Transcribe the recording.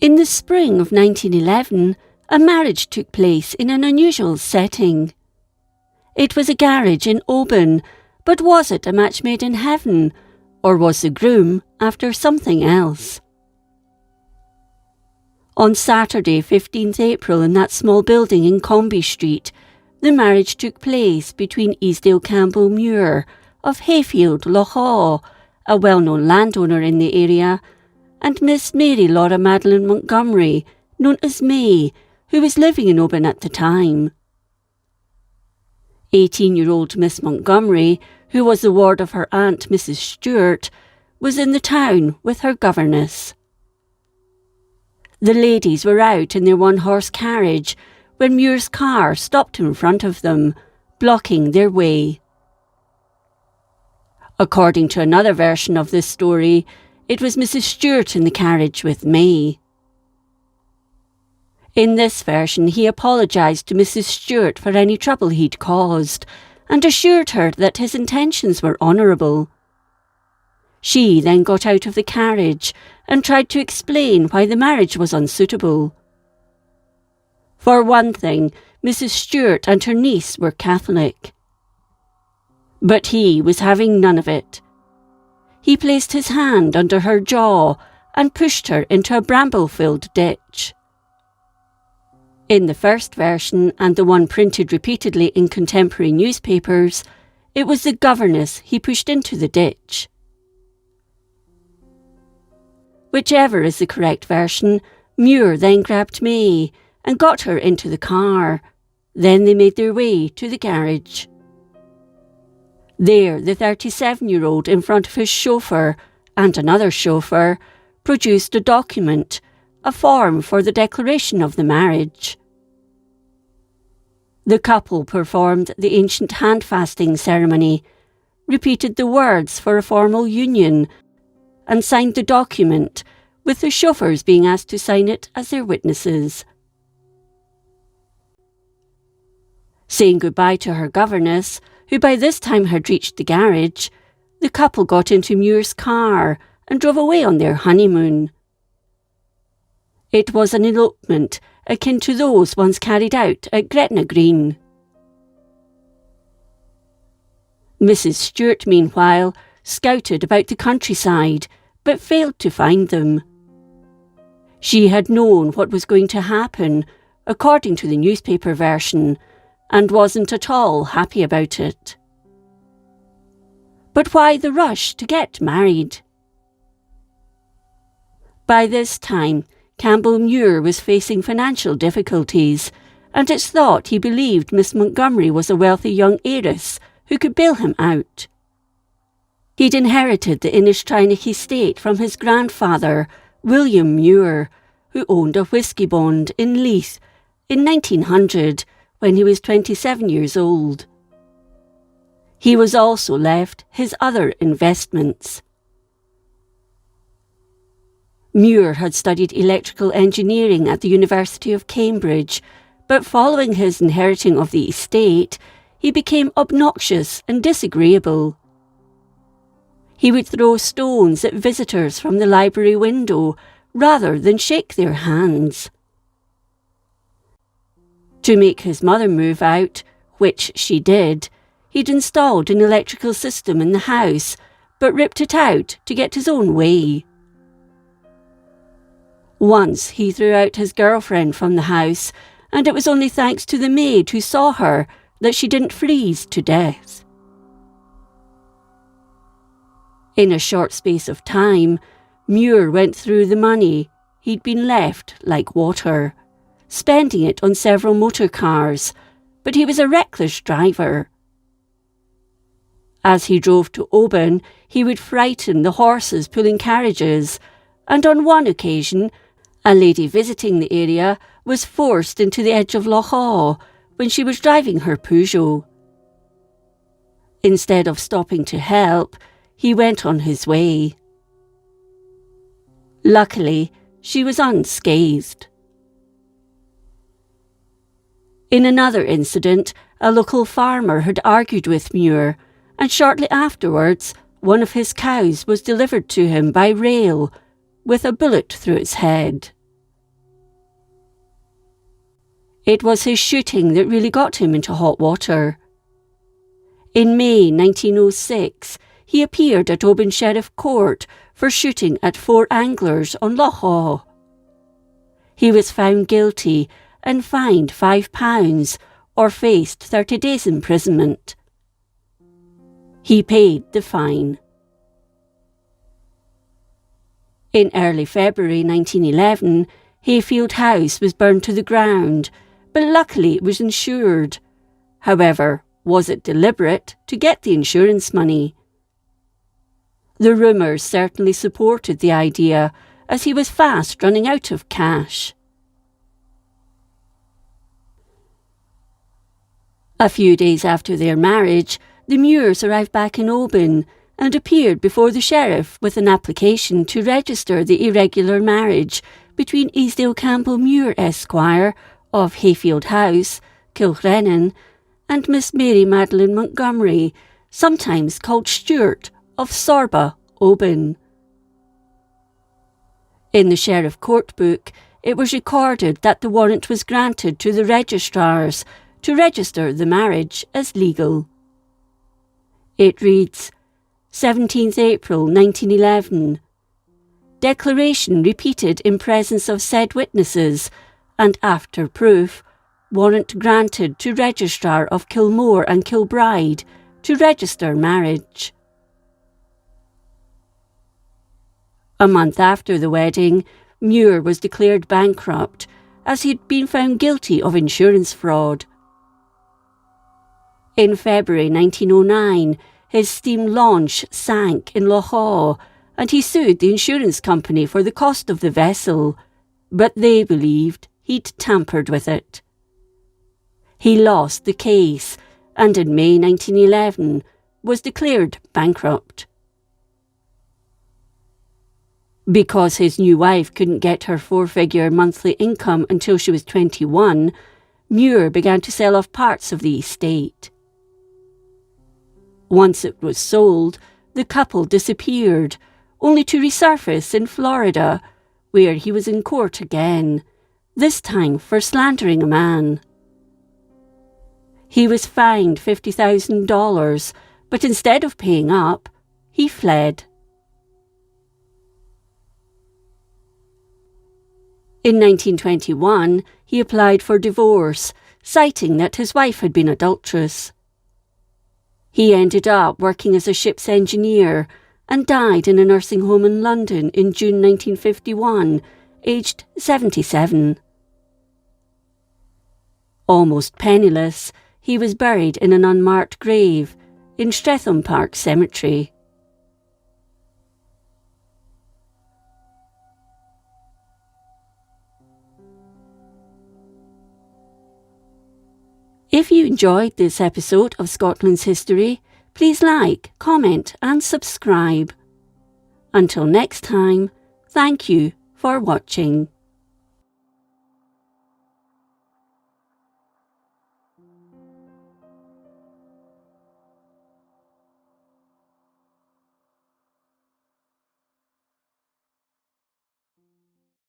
In the spring of 1911, a marriage took place in an unusual setting. It was a garage in Oban, but was it a match made in heaven, or was the groom after something else? On Saturday, 15th April, in that small building in Comby Street, the marriage took place between Easdale Campbell Mure of Hayfield, Lochaw, a well-known landowner in the area, and Miss Mary Laura Madeline Montgomery, known as May, who was living in Oban at the time. 18-year-old Miss Montgomery, who was the ward of her aunt Mrs. Stewart, was in the town with her governess. The ladies were out in their one-horse carriage when Mure's car stopped in front of them, blocking their way. According to another version of this story, it was Mrs. Stewart in the carriage with May. In this version, he apologised to Mrs. Stewart for any trouble he'd caused, and assured her that his intentions were honourable. She then got out of the carriage and tried to explain why the marriage was unsuitable. For one thing, Mrs. Stewart and her niece were Catholic. But he was having none of it. He placed his hand under her jaw and pushed her into a bramble-filled ditch. In the first version, and the one printed repeatedly in contemporary newspapers, it was the governess he pushed into the ditch. Whichever is the correct version, Mure then grabbed May and got her into the car. Then they made their way to the garage. There, the 37-year-old in front of his chauffeur and another chauffeur produced a document, a form for the declaration of the marriage. The couple performed the ancient hand-fasting ceremony, repeated the words for a formal union, and signed the document, with the chauffeurs being asked to sign it as their witnesses. Saying goodbye to her governess, who by this time had reached the garage, the couple got into Mure's car and drove away on their honeymoon. It was an elopement akin to those once carried out at Gretna Green. Mrs. Stewart, meanwhile, scouted about the countryside, but failed to find them. She had known what was going to happen, according to the newspaper version, and wasn't at all happy about it. But why the rush to get married? By this time, Campbell Mure was facing financial difficulties, and it's thought he believed Miss Montgomery was a wealthy young heiress who could bail him out. He'd inherited the Innishtrinach estate from his grandfather, William Mure, who owned a whisky bond in Leith in 1900 when he was 27 years old. He was also left his other investments. Mure had studied electrical engineering at the University of Cambridge, but following his inheriting of the estate, he became obnoxious and disagreeable. He would throw stones at visitors from the library window rather than shake their hands. To make his mother move out, which she did, he'd installed an electrical system in the house, but ripped it out to get his own way. Once he threw out his girlfriend from the house, and it was only thanks to the maid who saw her that she didn't freeze to death. In a short space of time, Mure went through the money he'd been left like water, spending it on several motor cars, but he was a reckless driver. As he drove to Oban, he would frighten the horses pulling carriages, and on one occasion, a lady visiting the area was forced into the edge of Lochaw when she was driving her Peugeot. Instead of stopping to help, he went on his way. Luckily, she was unscathed. In another incident, a local farmer had argued with Mure, and shortly afterwards, one of his cows was delivered to him by rail, with a bullet through its head. It was his shooting that really got him into hot water. In May 1906, he appeared at Oban Sheriff Court for shooting at 4 anglers on Loch Awe. He was found guilty and fined £5 or faced 30 days imprisonment. He paid the fine. In early February 1911, Hayfield House was burned to the ground, but luckily it was insured. However, was it deliberate to get the insurance money? The rumours certainly supported the idea, as he was fast running out of cash. A few days after their marriage, the Mures arrived back in Oban and appeared before the sheriff with an application to register the irregular marriage between Easdale Campbell Mure Esquire of Hayfield House, Kilrennan, and Miss Mary Madeline Montgomery, sometimes called Stewart, of Sorba, Oban. In the Sheriff Court Book, it was recorded that the warrant was granted to the registrars to register the marriage as legal. It reads, 17th April 1911. Declaration repeated in presence of said witnesses, and after proof, warrant granted to Registrar of Kilmore and Kilbride to register marriage. A month after the wedding, Mure was declared bankrupt as he had been found guilty of insurance fraud. In February 1909, his steam launch sank in Loch Awe, and he sued the insurance company for the cost of the vessel, but they believed he'd tampered with it. He lost the case, and in May 1911 was declared bankrupt. Because his new wife couldn't get her 4-figure monthly income until she was 21, Mure began to sell off parts of the estate. Once it was sold, the couple disappeared, only to resurface in Florida, where he was in court again, this time for slandering a man. He was fined $50,000, but instead of paying up, he fled. In 1921, he applied for divorce, citing that his wife had been adulterous. He ended up working as a ship's engineer and died in a nursing home in London in June 1951, aged 77. Almost penniless, he was buried in an unmarked grave in Streatham Park Cemetery. If you enjoyed this episode of Scotland's History, please like, comment and subscribe. Until next time, thank you for watching.